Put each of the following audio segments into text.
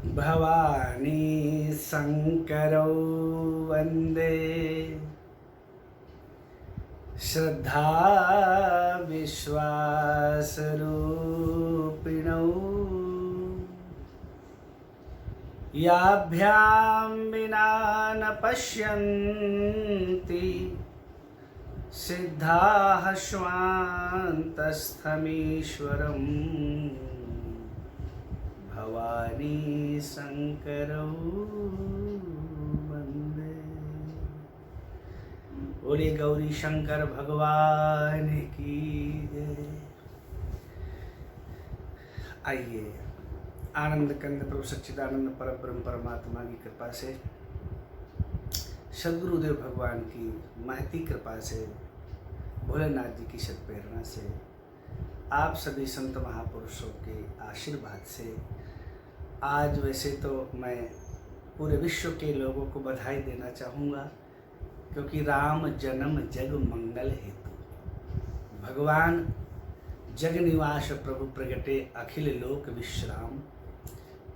भवानी शङ्करौ वन्दे श्रद्धा विश्वासरूपिणौ याभ्यां विना न पश्यन्ति सिद्धाः स्वान्तस्थमीश्वरम् भवानी शंकरौ वंदे। बोले गौरी शंकर भगवान की जय। आइए आनंद कंद प्रभु सच्चिदानंद परब्रह्म परमात्मा की कृपा से, सद्गुरुदेव भगवान की महती कृपा से, भोलेनाथ जी की सत्प्रेरणा से, आप सभी संत महापुरुषों के आशीर्वाद से आज वैसे तो मैं पूरे विश्व के लोगों को बधाई देना चाहूँगा, क्योंकि राम जन्म जग मंगल हेतु, भगवान जग निवास प्रभु प्रगटे अखिल लोक विश्राम,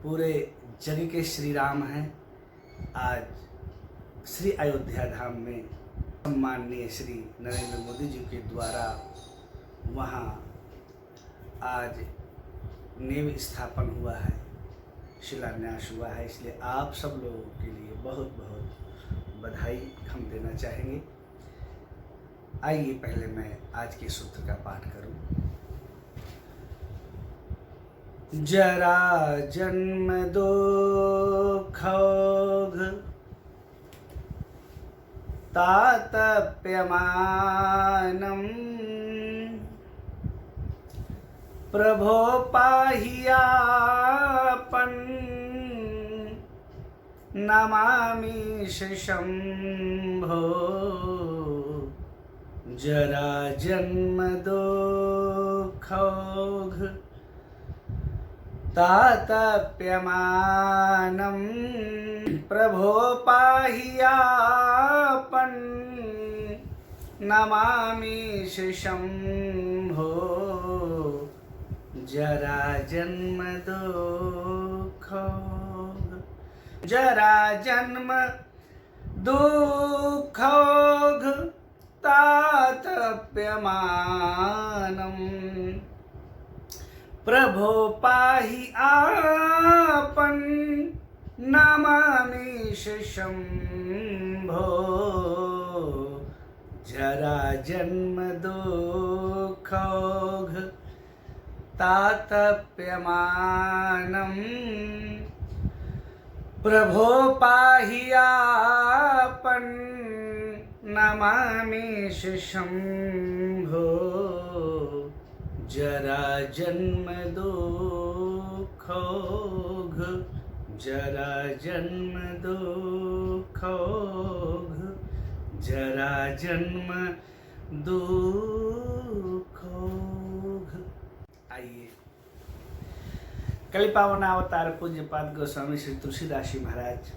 पूरे जग के श्री राम हैं। आज श्री अयोध्या धाम में सम्माननीय श्री नरेंद्र मोदी जी के द्वारा वहाँ आज नींव स्थापन हुआ है, शिलान्यास हुआ है, इसलिए आप सब लोगों के लिए बहुत बहुत बधाई हम देना चाहेंगे। आइए पहले मैं आज के सूत्र का पाठ करूं। जरा जन्म दुःखौघ तातप्यमानम् प्रभो पाहियापन् नमामि शंभो। जरा जन्म दुःखौघ तातप्यमानम् प्रभो पाहियापन् नमामि शंभो। जरा जन्म दुःखौघ, जरा जन्म दुःखौघ तातप्यमानम् प्रभो पाहि आपन् नमामि शंभो। जरा जन्म दुःखौघ तातप्यमानम् प्रभो पाहियापन् नमामि शंभो। जरा जन्म दुःखौघ, जरा जन्म दुःखौघ, जरा जन्म दुःखौघ। आइए कलि पावन अवतार पूज्यपाद गोस्वामी श्री तुलसीदास जी महाराज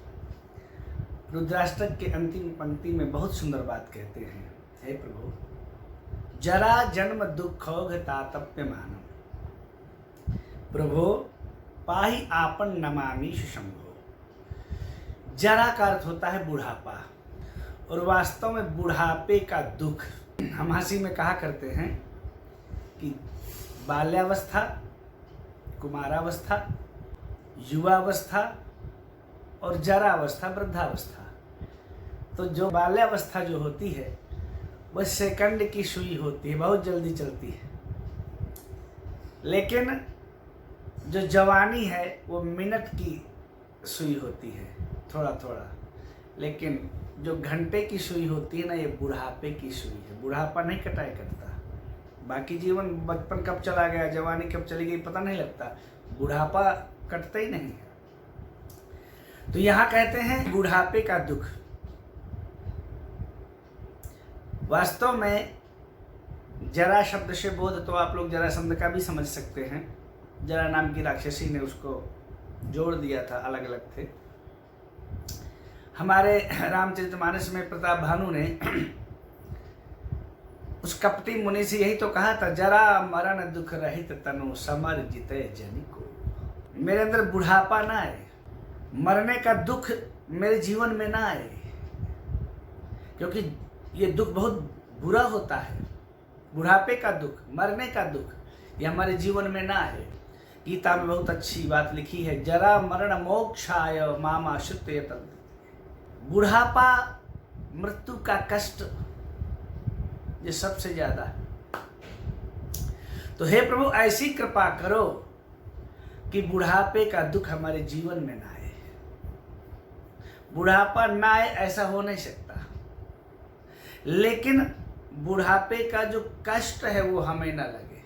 रुद्राष्टक के अंतिम पंक्ति में बहुत सुंदर बात कहते हैं। हे प्रभु, जरा जन्म दुःखौघ तातप्यमानम् प्रभो पाहि आपन नमामि शंभो। जरा का अर्थ होता है बुढ़ापा, और वास्तव में बुढ़ापे का दुख हम हंसी में कहा करते हैं कि बाल्यावस्था, कुमारावस्था, युवावस्था और जरावस्था, वृद्धावस्था। तो जो बाल्यावस्था जो होती है वह सेकंड की सुई होती है, बहुत जल्दी चलती है, लेकिन जो जवानी है वो मिनट की सुई होती है, थोड़ा थोड़ा। लेकिन जो घंटे की सुई होती है ना, ये बुढ़ापे की सुई है। बुढ़ापा नहीं कटाई करता, बाकी जीवन, बचपन कब चला गया, जवानी कब चली गई पता नहीं लगता, बुढ़ापा कटता ही नहीं है। तो यहाँ कहते हैं बुढ़ापे का दुख। वास्तव में जरा शब्द से बोध तो आप लोग जरासंध का भी समझ सकते हैं। जरा नाम की राक्षसी ने उसको जोड़ दिया था, अलग अलग थे। हमारे रामचरितमानस में प्रताप भानु ने उस कपटी मुनि से यही तो कहा था, जरा मरण दुख रहित तनु समर जिते जनि को। मेरे अंदर बुढ़ापा ना आए, मरने का दुख मेरे जीवन में ना आए, क्योंकि ये दुख बहुत बुरा होता है। बुढ़ापे का दुख, मरने का दुख, ये हमारे जीवन में ना आए। गीता में बहुत अच्छी बात लिखी है, जरा मरण मोक्षाय माम आश्रित्य तद्। बुढ़ापा, मृत्यु का कष्ट, ये सबसे ज्यादा है। तो हे प्रभु ऐसी कृपा करो कि बुढ़ापे का दुख हमारे जीवन में ना आए। बुढ़ापा ना आए ऐसा हो नहीं सकता, लेकिन बुढ़ापे का जो कष्ट है वो हमें ना लगे।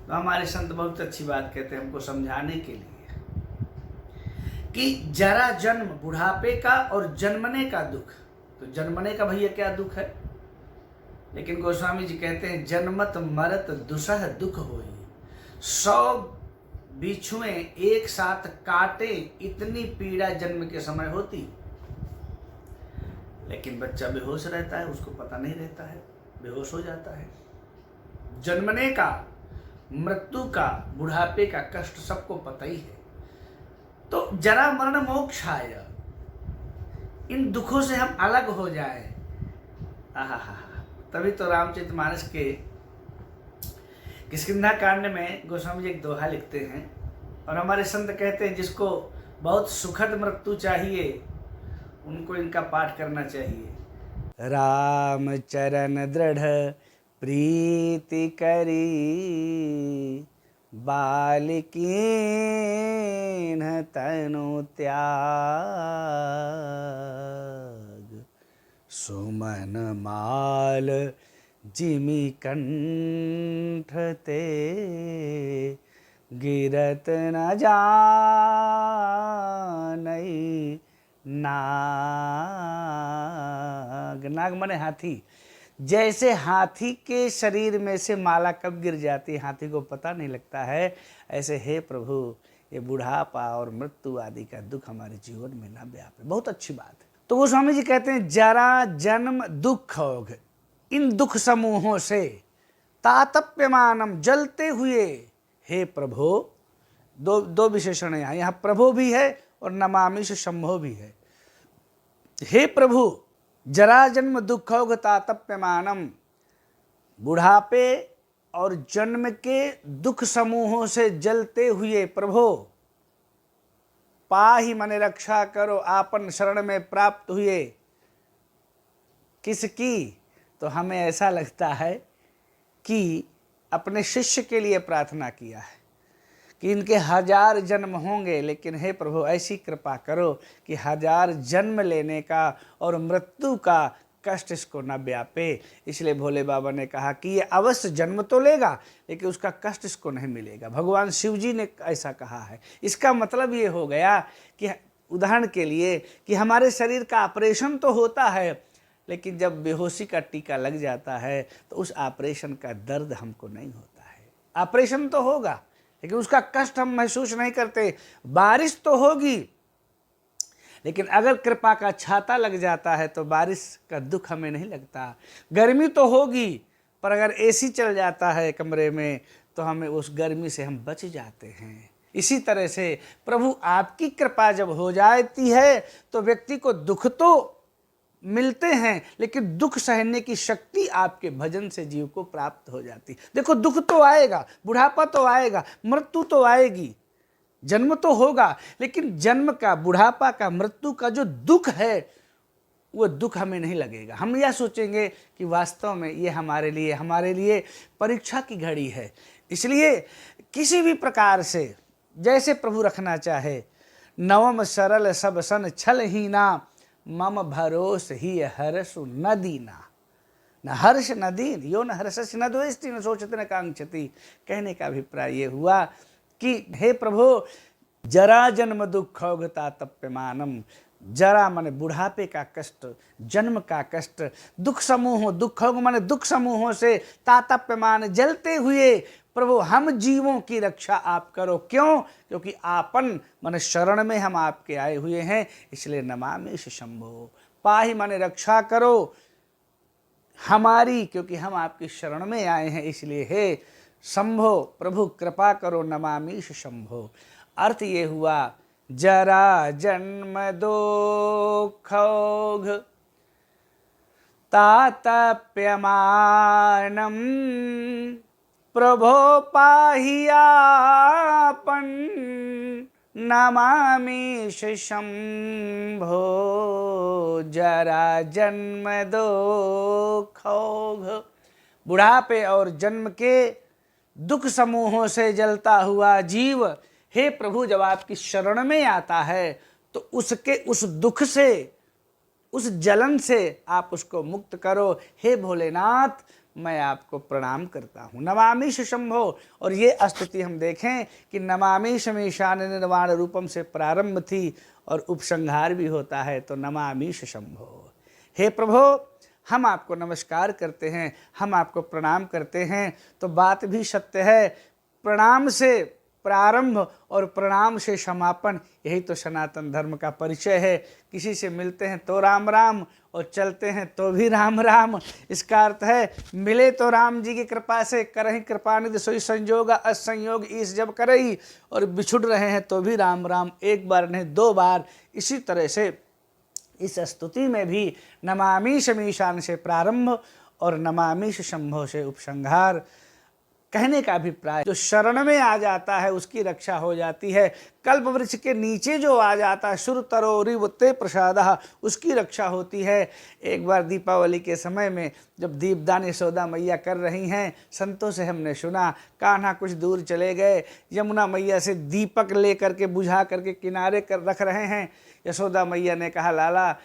तो हमारे संत बहुत अच्छी बात कहते हैं हमको समझाने के लिए कि जरा जन्म, बुढ़ापे का और जन्मने का दुख। तो जन्मने का भैया क्या दुख है, लेकिन गोस्वामी जी कहते हैं जन्मत मरत दुसह दुख होई, 100 बिच्छुएं एक साथ काटे इतनी पीड़ा जन्म के समय होती। लेकिन बच्चा बेहोश रहता है, उसको पता नहीं रहता है, बेहोश हो जाता है। जन्मने का, मृत्यु का, बुढ़ापे का कष्ट सबको पता ही है। तो जरा मरण मोक्षाय, इन दुखों से हम अलग हो जाए। आहा, तभी तो रामचरितमानस के किष्किंधा कांड में गोस्वामी जी एक दोहा लिखते हैं, और हमारे संत कहते हैं जिसको बहुत सुखद मृत्यु चाहिए उनको इनका पाठ करना चाहिए। राम चरण दृढ़ प्रीति करी, बालिकीन तनु त्याग, सुमन माल जिमि कंठ ते, गिरत न जानई नाग। नाग माने हाथी। जैसे हाथी के शरीर में से माला कब गिर जाती है हाथी को पता नहीं लगता है, ऐसे हे प्रभु ये बुढ़ापा और मृत्यु आदि का दुख हमारे जीवन में ना व्यापे। बहुत अच्छी बात है। तो वो स्वामी जी कहते हैं जरा जन्म दुख होग, इन दुख समूहों से तातप्यमानम, जलते हुए हे प्रभु। दो विशेषण है यहाँ प्रभु भी है और नमामिष शंभो भी है। हे प्रभु जरा जन्म दुखोग तातप्यमानम, बुढ़ापे और जन्म के दुख समूहों से जलते हुए प्रभु, पाहि मने रक्षा करो, आपन शरण में प्राप्त हुए। किसकी? तो हमें ऐसा लगता है कि अपने शिष्य के लिए प्रार्थना किया है कि इनके 1000 जन्म होंगे, लेकिन हे प्रभु ऐसी कृपा करो कि 1000 जन्म लेने का और मृत्यु का कष्ट इसको न व्यापे। इसलिए भोले बाबा ने कहा कि ये अवश्य जन्म तो लेगा लेकिन उसका कष्ट इसको नहीं मिलेगा। भगवान शिव जी ने ऐसा कहा है। इसका मतलब ये हो गया कि उदाहरण के लिए कि हमारे शरीर का ऑपरेशन तो होता है, लेकिन जब बेहोशी का टीका लग जाता है तो उस ऑपरेशन का दर्द हमको नहीं होता है। ऑपरेशन तो होगा लेकिन उसका कष्ट हम महसूस नहीं करते। बारिश तो होगी, लेकिन अगर कृपा का छाता लग जाता है तो बारिश का दुख हमें नहीं लगता। गर्मी तो होगी, पर अगर एसी चल जाता है कमरे में तो हमें उस गर्मी से हम बच जाते हैं। इसी तरह से प्रभु आपकी कृपा जब हो जाती है तो व्यक्ति को दुख तो मिलते हैं, लेकिन दुख सहने की शक्ति आपके भजन से जीव को प्राप्त हो जाती। देखो दुख तो आएगा, बुढ़ापा तो आएगा, मृत्यु तो आएगी, जन्म तो होगा, लेकिन जन्म का, बुढ़ापा का, मृत्यु का जो दुख है वो दुख हमें नहीं लगेगा। हम यह सोचेंगे कि वास्तव में ये हमारे लिए परीक्षा की घड़ी है। इसलिए किसी भी प्रकार से जैसे प्रभु रखना चाहे, नवम सरल सब सन छल ही ना, मम भरोस ही हर्षु न दीना। न हर्ष न दीन, यो न हर्षस् न द्वेष्टि न शोचति न कांक्षति। कहने का अभिप्राय ये हुआ कि हे प्रभु जरा जन्म दुखोग तातप्यमानम, जरा माने बुढ़ापे का कष्ट, जन्म का कष्ट, दुख समूहों, दुखोग माने दुख समूहों से, तातप्यमान जलते हुए प्रभु हम जीवों की रक्षा आप करो। क्यों? क्योंकि आपन माने शरण में हम आपके आए हुए हैं, इसलिए नमामिष शंभो। पाहि माने रक्षा करो हमारी, क्योंकि हम आपकी शरण में आए हैं, इसलिए हे शंभो प्रभु कृपा करो, नमामिष शंभो। अर्थ ये हुआ जरा जन्म दुःखौघ तातप्यमानं प्रभो पाहि आपन् नमामीश शंभो। जरा जन्म दुःखौघ, बुढ़ापे और जन्म के दुख समूहों से जलता हुआ जीव, हे प्रभु जब आपकी शरण में आता है तो उसके उस दुख से, उस जलन से आप उसको मुक्त करो। हे भोलेनाथ, मैं आपको प्रणाम करता हूँ। नमामीश शंभो। और ये स्तुति हम देखें कि नमामीश ईशान निर्वाण रूपम से प्रारंभ थी और उपसंहार भी होता है, तो नमामीश शंभो। हे प्रभु, हम आपको नमस्कार करते हैं, हम आपको प्रणाम करते हैं। तो बात भी सत्य है, प्रणाम से प्रारंभ और प्रणाम से समापन, यही तो सनातन धर्म का परिचय है। किसी से मिलते हैं तो राम राम और चलते हैं तो भी राम राम। इसका अर्थ है मिले तो राम जी की कृपा से, करहि कृपानिधि सोई संजोग, असंयोग ईस जब करही, और बिछुड़ रहे हैं तो भी राम राम, एक बार नहीं 2 बार। इसी तरह से इस स्तुति में भी नमामीश ईशान से प्रारंभ और नमामीश शंभो से उपसंहार। कहने का अभिप्राय, जो शरण में आ जाता है उसकी रक्षा हो जाती है। कल्प वृक्ष के नीचे जो आ जाता है, सुर तरोरिवते प्रसादः, उसकी रक्षा होती है। एक बार दीपावली के समय में जब दीपदान यशोदा मैया कर रही हैं, संतों से हमने सुना, कान्हा कुछ दूर चले गए, यमुना मैया से दीपक ले करके बुझा करके किनारे कर रख रहे हैं। यशोदा मैया ने कहा, लाला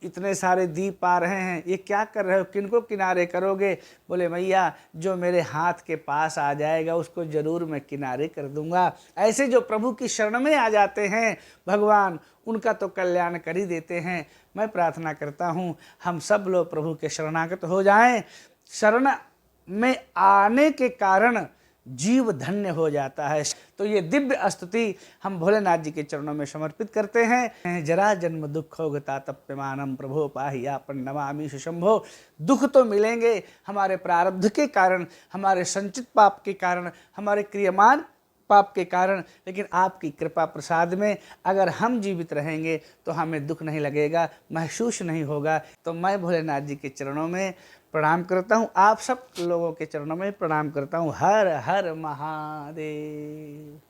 इतने सारे दीप आ रहे हैं, ये क्या कर रहे हो, किनको किनारे करोगे? बोले, मैया जो मेरे हाथ के पास आ जाएगा उसको जरूर मैं किनारे कर दूंगा। ऐसे जो प्रभु की शरण में आ जाते हैं भगवान, उनका तो कल्याण कर ही देते हैं। मैं प्रार्थना करता हूँ हम सब लोग प्रभु के शरणागत हो जाएं। शरण में आने के कारण जीव धन्य हो जाता है। तो ये दिव्य स्तुति हम भोलेनाथ जी के चरणों में समर्पित करते हैं। जरा जन्म दुःखौघ तातप्यमानं प्रभो पाहि आपन नमामीश शंभो। दुख तो मिलेंगे हमारे प्रारब्ध के कारण, हमारे संचित पाप के कारण, हमारे क्रियमान पाप के कारण, लेकिन आपकी कृपा प्रसाद में अगर हम जीवित रहेंगे तो हमें दुख नहीं लगेगा, महसूस नहीं होगा। तो मैं भोलेनाथ जी के चरणों में प्रणाम करता हूँ, आप सब लोगों के चरणों में प्रणाम करता हूँ। हर हर महादेव।